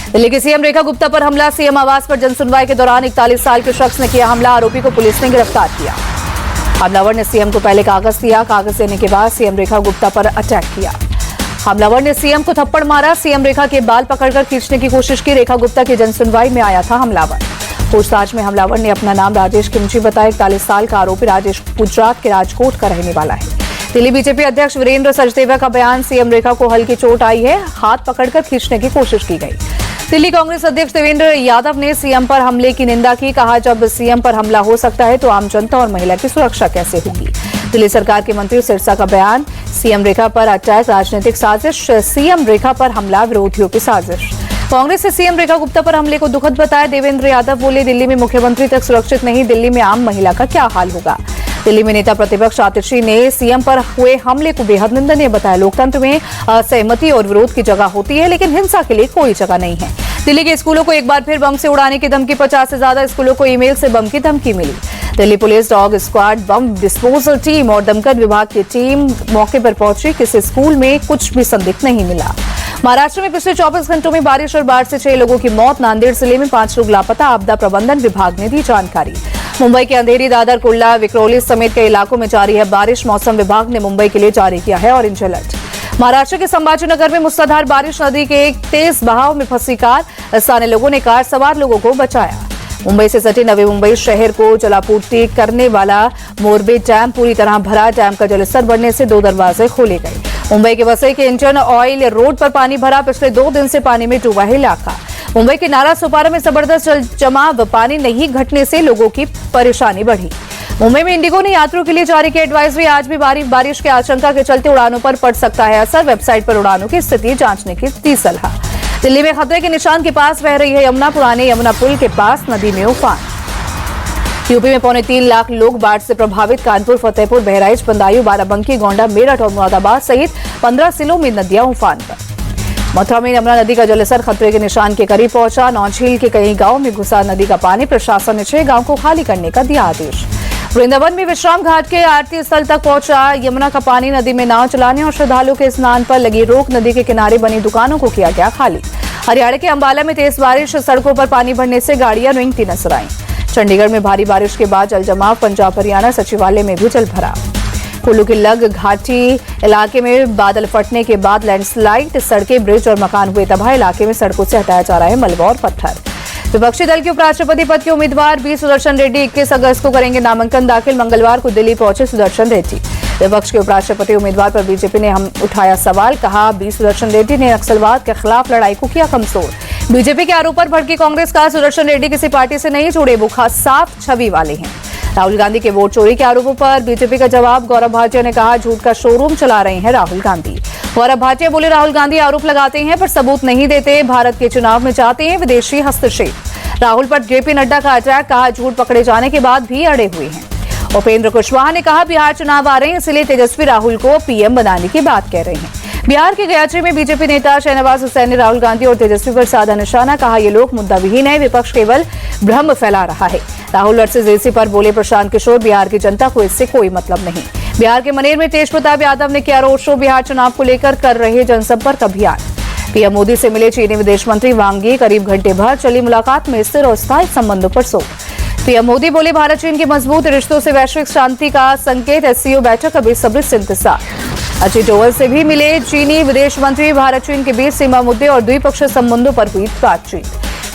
दिल्ली की सीएम रेखा गुप्ता पर हमला। सीएम आवास पर जनसुनवाई के दौरान 41 साल के शख्स ने किया हमला। आरोपी को पुलिस ने गिरफ्तार किया। हमलावर ने सीएम को पहले कागज दिया। कागज देने के बाद सीएम रेखा गुप्ता पर अटैक किया। हमलावर ने सीएम को थप्पड़ मारा। सीएम रेखा के बाल पकड़कर खींचने की कोशिश की। रेखा गुप्ता की जनसुनवाई में आया था हमलावर। पूछताछ में हमलावर ने अपना नाम राजेश किमची बताया। 41 साल का आरोपी राजेश गुजरात के राजकोट का रहने वाला है। दिल्ली बीजेपी अध्यक्ष वीरेंद्र सचदेवा का बयान। सीएम रेखा को हल्की चोट आई है। हाथ पकड़कर खींचने की कोशिश की गई। दिल्ली कांग्रेस अध्यक्ष देवेंद्र यादव ने सीएम पर हमले की निंदा की। कहा, जब सीएम पर हमला हो सकता है तो आम जनता और महिला की सुरक्षा कैसे होगी। दिल्ली सरकार के मंत्री सिरसा का बयान। सीएम रेखा पर अटैक राजनीतिक साजिश। सीएम रेखा पर हमला विरोधियों की साजिश। कांग्रेस ने सीएम रेखा गुप्ता पर हमले को दुखद बताया। देवेंद्र यादव बोले, दिल्ली में मुख्यमंत्री तक सुरक्षित नहीं, दिल्ली में आम महिला का क्या हाल होगा। दिल्ली में नेता प्रतिपक्ष आतिशी ने सीएम पर हुए हमले को बेहद निंदनीय बताया। लोकतंत्र में असहमति और विरोध की जगह होती है, लेकिन हिंसा के लिए कोई जगह नहीं है। दिल्ली के स्कूलों को एक बार फिर बम से उड़ाने की धमकी। 50 से ज्यादा स्कूलों को ईमेल से बम की धमकी मिली। Delhi police, dog squad, bomb disposal team और दमकल विभाग की टीम मौके पर पहुंची। किसी स्कूल में कुछ भी संदिग्ध नहीं मिला। महाराष्ट्र में पिछले 24 घंटों में बारिश और बाढ़ से 6 लोगों की मौत। नांदेड़ जिले में 5 लोग लापता। आपदा प्रबंधन विभाग ने दी जानकारी। मुंबई के अंधेरी, दादर, कुर्ला, विक्रोली समेत कई इलाकों में जारी है बारिश। मौसम विभाग ने मुंबई के लिए जारी किया है ऑरेंज अलर्ट। महाराष्ट्र के संभाजीनगर में मूसलाधार बारिश। नदी के एक तेज बहाव में फंसी कार। स्थानीय लोगों ने कार सवार लोगों को बचाया। मुंबई से सटे नवी मुंबई शहर को जलापूर्ति करने वाला मोरबे डैम पूरी तरह भरा। डैम का जलस्तर बढ़ने से 2 दरवाजे खोले गए। मुंबई के वसई के इंडियन ऑयल रोड पर पानी भरा। पिछले 2 दिन से पानी में डूबा है इलाका। मुंबई के नाला सोपारा में जबरदस्त जल जमाव। पानी नहीं घटने से लोगों की परेशानी बढ़ी। मुंबई में इंडिगो ने यात्रियों के लिए जारी की एडवाइजरी। आज भी बारिश की आशंका के चलते उड़ानों पर पड़ सकता है असर। वेबसाइट पर उड़ानों की स्थिति जांचने की दी सलाह। दिल्ली में खतरे के निशान के पास बह रही है यमुना। पुराने यमुना पुल के पास नदी में उफान। यूपी में 3.25 लाख लोग बाढ़ से प्रभावित। कानपुर, फतेहपुर, बहराइच, बदायूं, बाराबंकी, गोंडा, मेरठ और मुरादाबाद सहित 15 जिलों में नदियां उफान पर। मथुरा में यमुना नदी का जलस्तर खतरे के निशान के करीब पहुंचा। नौझील के कई गांवों में घुसा नदी का पानी। प्रशासन ने 6 गांव को खाली करने का दिया आदेश। वृंदावन में विश्राम घाट के आरती स्थल तक पहुंचा यमुना का पानी। नदी में नाव चलाने और श्रद्धालुओं के स्नान पर लगी रोक। नदी के किनारे बनी दुकानों को किया गया खाली। हरियाणा के अंबाला में तेज बारिश। सड़कों पर पानी भरने से गाड़ियां रेंगती नजर आईं। चंडीगढ़ में भारी बारिश के बाद जल जमाव। पंजाब हरियाणा सचिवालय में भी जल भरा। कुल्लू के लग घाटी इलाके में बादल फटने के बाद लैंडस्लाइड। सड़कें, ब्रिज और मकान हुए तबाह। इलाके में सड़कों से हटाया जा रहा है मलबा और पत्थर। विपक्षी दल के उपराष्ट्रपति पद के उम्मीदवार बी सुदर्शन रेड्डी 21 अगस्त को करेंगे नामांकन दाखिल। मंगलवार को दिल्ली पहुंचे सुदर्शन रेड्डी। विपक्ष के उपराष्ट्रपति उम्मीदवार पर बीजेपी ने उठाया सवाल। कहा, बी सुदर्शन रेड्डी ने नक्सलवाद के खिलाफ लड़ाई को किया कमजोर। बीजेपी के आरोप पर भड़की कांग्रेस। का सुदर्शन रेड्डी किसी पार्टी से नहीं जुड़े, वो साफ छवि वाले हैं। राहुल गांधी के वोट चोरी के आरोपों पर बीजेपी का जवाब। गौरव भाटिया ने कहा, झूठ का शोरूम चला रहे हैं राहुल गांधी। गौरव भाटिया बोले, राहुल गांधी आरोप लगाते हैं पर सबूत नहीं देते। भारत के चुनाव में चाहते हैं विदेशी हस्तक्षेप। राहुल पर जेपी नड्डा का अटैक। कहा, झूठ पकड़े जाने के बाद भी अड़े हुए हैं। उपेंद्र कुशवाहा ने कहा, बिहार चुनाव आ रहे हैं, इसलिए तेजस्वी राहुल को पीएम बनाने की बात कह रहे हैं। बिहार के गयाची में बीजेपी नेता शहनवाज हुसैन ने राहुल गांधी और तेजस्वी पर साधा निशाना। कहा, ये लोग मुद्दा विहीन है, विपक्ष केवल भ्रम फैला रहा है। राहुल वर्सेस एसी पर बोले प्रशांत किशोर, बिहार की जनता को इससे कोई मतलब नहीं। बिहार के मनेर में तेज प्रताप यादव ने किया रोड शो। बिहार चुनाव को लेकर कर रहे जनसंपर्क अभियान। पीएम मोदी से मिले चीनी विदेश मंत्री वांग यी। करीब घंटे भर चली मुलाकात में स्थिर और स्थायी संबंधों पर जोर। पीएम मोदी बोले, भारत चीन के मजबूत रिश्तों से वैश्विक शांति का संकेत। एससीओ बैठक का बेसब्री से इंतजार। अजय डोवल से भी मिले चीनी विदेश मंत्री। भारत चीन के बीच सीमा मुद्दे और द्विपक्षीय संबंधों पर हुई बातचीत।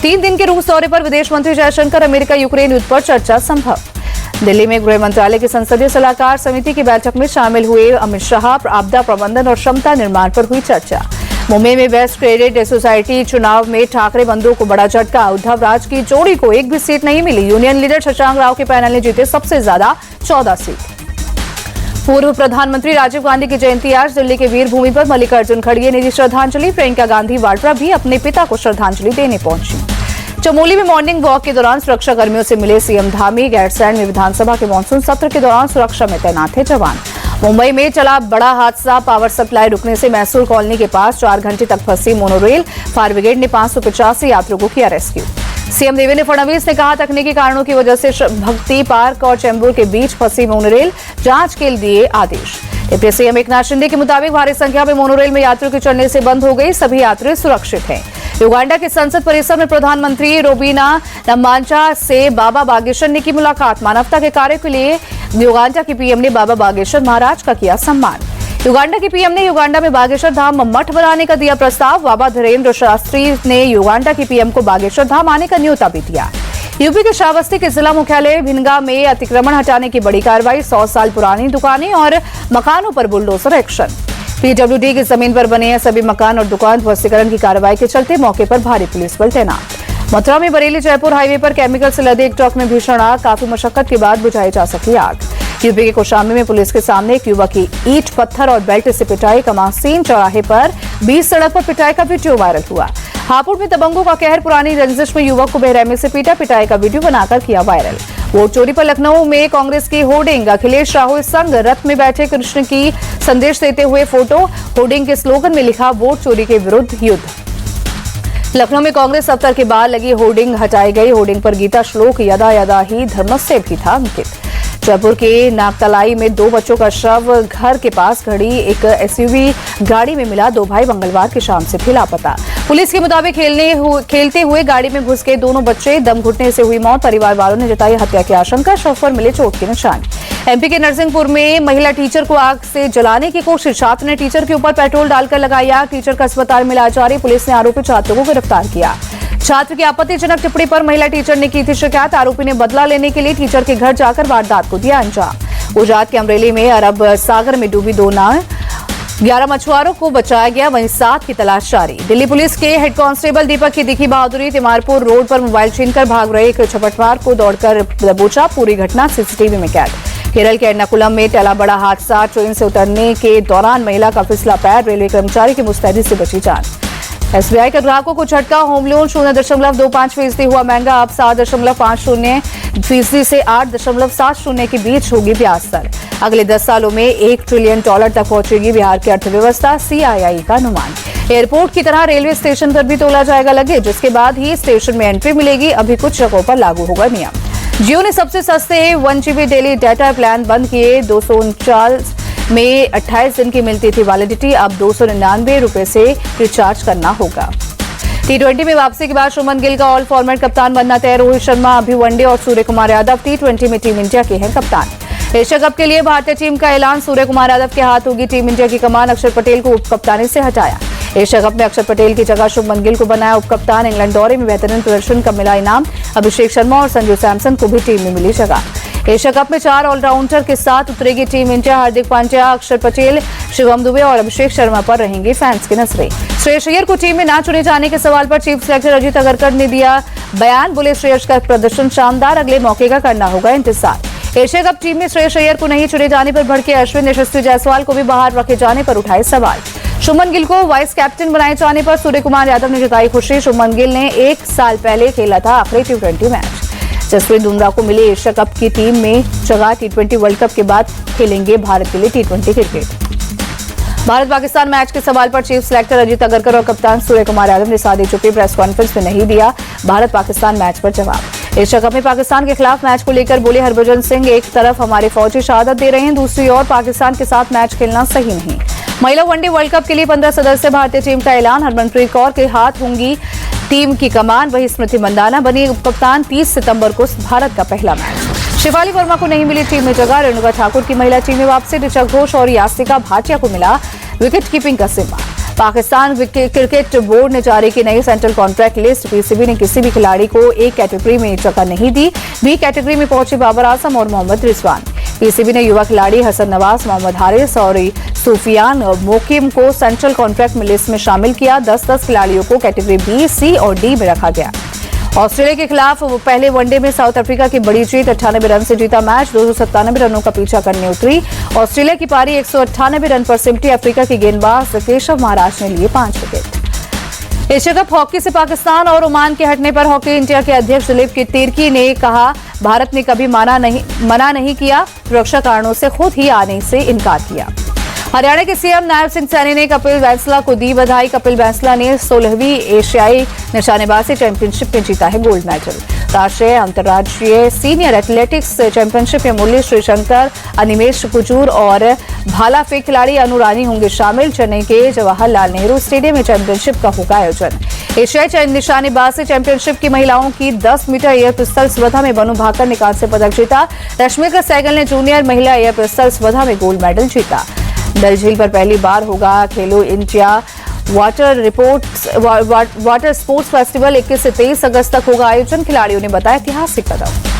3 दिन के रूस दौरे पर विदेश मंत्री जयशंकर। अमेरिका यूक्रेन युद्ध पर चर्चा संभव। दिल्ली में गृह मंत्रालय की संसदीय सलाहकार समिति की बैठक में शामिल हुए अमित शाह। आपदा प्रबंधन और क्षमता निर्माण पर हुई चर्चा। मुंबई में वेस्ट क्रेडिट सोसाइटी चुनाव में ठाकरे बंधुओं को बड़ा झटका। उद्धव राज की जोड़ी को एक भी सीट नहीं मिली। यूनियन लीडर शशांक राव के पैनल ने जीते सबसे ज्यादा 14 सीट। पूर्व प्रधानमंत्री राजीव गांधी की जयंती आज। दिल्ली के वीर भूमि पर मल्लिकार्जुन खड़गे ने दी श्रद्धांजलि। प्रियंका गांधी वाड्रा भी अपने पिता को श्रद्धांजलि देने पहुंची। चमोली में मॉर्निंग वॉक के दौरान सुरक्षा कर्मियों से मिले सीएम धामी। गैरसैंण में विधानसभा के मानसून सत्र के दौरान सुरक्षा में तैनात थे जवान। मुंबई में चला बड़ा हादसा। पावर सप्लाई रुकने से मैसूर कॉलोनी के पास 4 घंटे तक फंसी मोनोरेल। फायर ब्रिगेड ने 585 यात्रियों को किया रेस्क्यू। सीएम देवेंद्र फडणवीस ने कहा, तकनीकी कारणों की वजह से भक्ति पार्क और चेंबूर के बीच फंसी मोनोरेल जांच के लिए आदेश। डिप्टी सीएम एकनाथ शिंदे के मुताबिक भारी संख्या में मोनोरेल में यात्रियों के चढ़ने से बंद हो गई। सभी यात्री सुरक्षित हैं। युगांडा के संसद परिसर में प्रधानमंत्री रोबिना नम्बांचा से बाबा बागेश्वर ने की मुलाकात। मानवता के कार्य के लिए युगांडा के पीएम ने बाबा बागेश्वर महाराज का किया सम्मान। युगांडा के पीएम ने युगांडा में बागेश्वर धाम मठ बनाने का दिया प्रस्ताव। बाबा धीरेन्द्र शास्त्री ने युगांडा के पीएम को बागेश्वर धाम आने का न्योता भी दिया। यूपी के श्रावस्ती के जिला मुख्यालय भिनगा में अतिक्रमण हटाने की बड़ी कार्रवाई। 100 साल पुरानी दुकानें और मकानों पर बुलडोजर एक्शन। पीडब्ल्यूडी की जमीन पर बने सभी मकान और दुकान ध्वस्तीकरण की कार्रवाई के चलते मौके पर भारी पुलिस बल तैनात। मथुरा में बरेली जयपुर हाईवे पर केमिकल से लदे एक ट्रक में भीषण आग। काफी मशक्कत के बाद बुझाई जा सकी आग। यूपी के कौशाम्बी में पुलिस के सामने एक युवक की ईंट पत्थर और बेल्ट से पिटाई। कमासीन चौराहे पर 20 सड़क पर पिटाई का वीडियो वायरल हुआ। हापुड़ में दबंगों का कहर। पुरानी रंजिश में युवक को बेरहमी से पीटा। पिटाई का वीडियो बनाकर किया वायरल। वोट चोरी पर लखनऊ में कांग्रेस की होर्डिंग। अखिलेश राहुल संग रथ में बैठे कृष्ण की संदेश देते हुए फोटो। होर्डिंग के स्लोगन में लिखा वोट चोरी के विरुद्ध युद्ध। लखनऊ में कांग्रेस दफ्तर के बाहर लगी होर्डिंग हटाई गई। होर्डिंग पर गीता श्लोक यदा यदा ही धर्मस्य भी था अंकित। जयपुर के नागतलाई में 2 बच्चों का शव घर के पास खड़ी एक एसयूवी गाड़ी में मिला। 2 भाई मंगलवार की शाम से थे लापता। पुलिस के मुताबिक खेलते हुए गाड़ी में घुस गए दोनों बच्चे। दम घुटने से हुई मौत। परिवार वालों ने जताई हत्या की आशंका। शव पर मिले चोट के निशान। एमपी के नरसिंहपुर में महिला टीचर को आग से जलाने की कोशिश। छात्र ने टीचर के ऊपर पेट्रोल डालकर लगाई आग। टीचर का अस्पताल में इलाज जारी। पुलिस ने आरोपी छात्र को गिरफ्तार किया। छात्र की आपत्तिजनक टिप्पणी पर महिला टीचर ने की थी शिकायत। आरोपी ने बदला लेने के लिए टीचर के घर जाकर वारदात को दिया अंजाम। गुजरात के अमरेली में अरब सागर में डूबी 2 नाव। 11 मछुआरों को बचाया गया, वहीं 7 की तलाश जारी। दिल्ली पुलिस के हेड कांस्टेबल दीपक की दिखी बहादुरी। तिमारपुर रोड पर मोबाइल छीनकर भाग रहे एक झपटमार को दौड़कर दबोचा। पूरी घटना सीसीटीवी में कैद। केरल के एर्नाकुलम में टला बड़ा हादसा। ट्रेन से उतरने के दौरान महिला का फिसला पैर। रेलवे कर्मचारी की मुस्तैदी से बची जान। एसबीआई का ग्राहकों को झटका। होम लोन 0.25% हुआ महंगा। अब 7.50% से 8.70 के बीच होगी ब्याज दर। अगले 10 सालों में $1 ट्रिलियन तक पहुंचेगी बिहार की अर्थव्यवस्था। सीआईआई का अनुमान। एयरपोर्ट की तरह रेलवे स्टेशन पर भी तोला जाएगा लगेज। जिसके बाद ही स्टेशन में एंट्री मिलेगी। अभी कुछ जगहों पर लागू होगा नियम। जियो ने सबसे सस्ते 1 GB डेली डाटा प्लान बंद किए। 249 में 28 दिन की मिलती थी वैलिडिटी। अब 299 रुपए से रिचार्ज करना होगा। T20 में वापसी के बाद शुभमन गिल का ऑल फॉर्मेट कप्तान बनना तय। रोहित शर्मा अभी वनडे और सूर्य कुमार यादव T20 में टीम इंडिया के हैं कप्तान। एशिया कप के लिए भारतीय टीम का ऐलान। सूर्य कुमार यादव के हाथ होगी टीम इंडिया की कमान। अक्षर पटेल को उप कप्तानी से हटाया। एशिया कप में अक्षर पटेल की जगह शुभमन गिल को बनाया उप कप्तान। इंग्लैंड दौरे में बेहतरीन प्रदर्शन का मिला इनाम। अभिषेक शर्मा और संजू सैमसन को भी टीम में मिली जगह। एशिया कप में 4 ऑलराउंडर के साथ उतरेगी टीम इंडिया। हार्दिक पांड्या, अक्षर पटेल, शिवम दुबे और अभिषेक शर्मा पर रहेंगी फैंस की नजरें। श्रेयस अय्यर को टीम में न चुने जाने के सवाल पर चीफ सेलेक्टर अजीत अगरकर ने दिया बयान। बोले श्रेयस का प्रदर्शन शानदार, अगले मौके का करना होगा इंतजार। एशिया कप टीम में श्रेयस अय्यर को नहीं चुने जाने पर भड़के अश्विन। यशस्वी जायसवाल को भी बाहर रखे जाने पर उठाए सवाल। शुभमन गिल को वाइस कैप्टन बनाए जाने पर सूर्य कुमार यादव ने जताई खुशी। शुभमन गिल ने 1 साल पहले खेला था आखिरी T20 मैच। जसप्रीत बुमराह को मिली एशिया कप की टीम में जगह। T20 वर्ल्ड कप के बाद खेलेंगे भारत के लिए T20 cricket. Bharat Pakistan match के सवाल पर चीफ सेलेक्टर अजीत अगरकर और कप्तान सूर्य कुमार यादव ने सादी चुप्पी। प्रेस कॉन्फ्रेंस में नहीं दिया भारत पाकिस्तान मैच पर जवाब। एशिया कप में पाकिस्तान के खिलाफ मैच को लेकर बोले हरभजन सिंह, एक तरफ हमारे फौजी शहादत दे रहे हैं, दूसरी ओर पाकिस्तान के साथ मैच खेलना सही नहीं। महिला वनडे वर्ल्ड कप के लिए 15 सदस्य भारतीय टीम का ऐलान। हरमनप्रीत कौर के हाथ होंगी टीम की कमान। वही स्मृति मंदाना बनी उपकप्तान। 30 सितंबर को भारत का पहला मैच। शिफाली वर्मा को नहीं मिली टीम में जगह। रेणुका ठाकुर की महिला टीम में वापसी। ऋचा घोष और यास्तिका भाटिया को मिला विकेट कीपिंग का जिम्मा। पाकिस्तान क्रिकेट बोर्ड ने जारी की नई सेंट्रल कॉन्ट्रैक्ट लिस्ट। पीसीबी ने किसी भी खिलाड़ी को एक कैटेगरी में जगह नहीं दी। बी कैटेगरी में पहुंचे बाबर आजम और मोहम्मद रिजवान। पीसीबी ने युवा खिलाड़ी हसन नवाज, मोहम्मद हारिस और सूफियान मोकिम को सेंट्रल कॉन्ट्रैक्ट में लिस्ट में शामिल किया। 10-10 खिलाड़ियों को कैटेगरी बी, सी और डी में रखा गया। ऑस्ट्रेलिया के खिलाफ पहले वनडे में साउथ अफ्रीका की बड़ी जीत। 98 रन से जीता मैच। 297 रनों का पीछा करने उतरी ऑस्ट्रेलिया की पारी। 198 रन पर सिमटी अफ्रीका के गेंदबाज केशव महाराज ने लिए 5 विकेट। एशिया कप हॉकी से पाकिस्तान और ओमान के हटने पर हॉकी इंडिया के अध्यक्ष दिलीप तिर्की ने कहा, भारत ने कभी मना नहीं किया, सुरक्षा कारणों से खुद ही आने से इनकार किया। हरियाणा के सीएम नायब सिंह सैनी ने कपिल बैंसला को दी बधाई। कपिल बैंसला ने 16वीं एशियाई निशानेबाजी चैंपियनशिप में जीता है गोल्ड मेडल। राष्ट्रीय अंतर्राष्ट्रीय सीनियर एथलेटिक्स चैंपियनशिप में मुरली श्रीशंकर, अनिमेश कुजूर और भाला फेंक खिलाड़ी अनु रानी होंगे शामिल। चेन्नई के जवाहरलाल नेहरू स्टेडियम में चैंपियनशिप का होगा आयोजन। एशियाई निशानेबाजी चैंपियनशिप की महिलाओं की 10 मीटर एयर पिस्टल स्पर्धा में बनु भाकर ने कांस्य पदक जीता। रश्मिका सहगल ने जूनियर महिला एयर पिस्टल स्पर्धा में गोल्ड मेडल जीता। डल झील पर पहली बार होगा खेलो इंडिया वाटर स्पोर्ट्स फेस्टिवल। 21 से 23 अगस्त तक होगा आयोजन। खिलाड़ियों ने बताया ऐतिहासिक कदम।